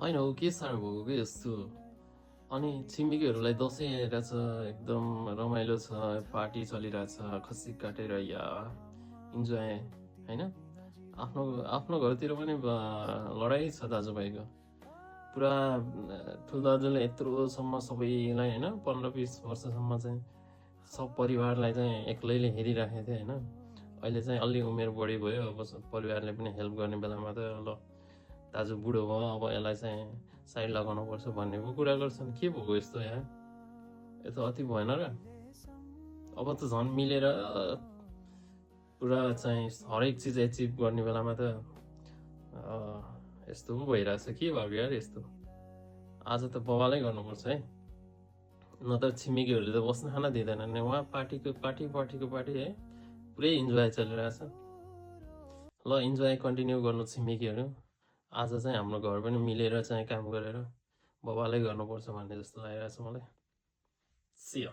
होइन हो के साह्रो भएको कि यस्तो अनि छिमेकीहरूलाई दसैँ आइरहेछ एकदम रमाइलो छ पार्टी चलिरहेछ खसी काटेर या इन्जोय होइन आफ्नो आफ्नो घरतिर पनि लडाइँ छ दाजुभाइको पुरा ठुलो दाजुले यत्रोसम्म सबैलाई होइन 15-20 वर्षसम्म चाहिँ सब परिवारलाई चाहिँ एक्लैले हेरिराखेको थियो होइन अहिले चाहिँ अलि उमेर बढी भयो अब परिवारले पनि हेल्प गर्ने बेलामा त ल दाजु बुढो भयो अब यसलाई चाहिँ साइड लगाउनुपर्छ भन्ने पो कुरा गर्छन् के भएको यस्तो यहाँ यो त अति भएन र अब त झन् मिलेर पुरा चाहिँ हरेक चिज एचिभ गर्ने बेलामा त यस्तो पो भइरहेछ के भएको यार यस्तो आज त बवालै गर्नुपर्छ है न त छिमेकीहरूले त बस्न खान दिँदैनन् उहाँ पार्टीको पार्टी है पुरै इन्जोय चलिरहेछ ल इन्जोय कन्टिन्यू गर्नु छिमेकीहरू आज चाहिँ हाम्रो घर पनि मिलेर चाहिँ काम गरेर बवालै गर्नुपर्छ भन्ने जस्तो लागिरहेछ मलाई सिया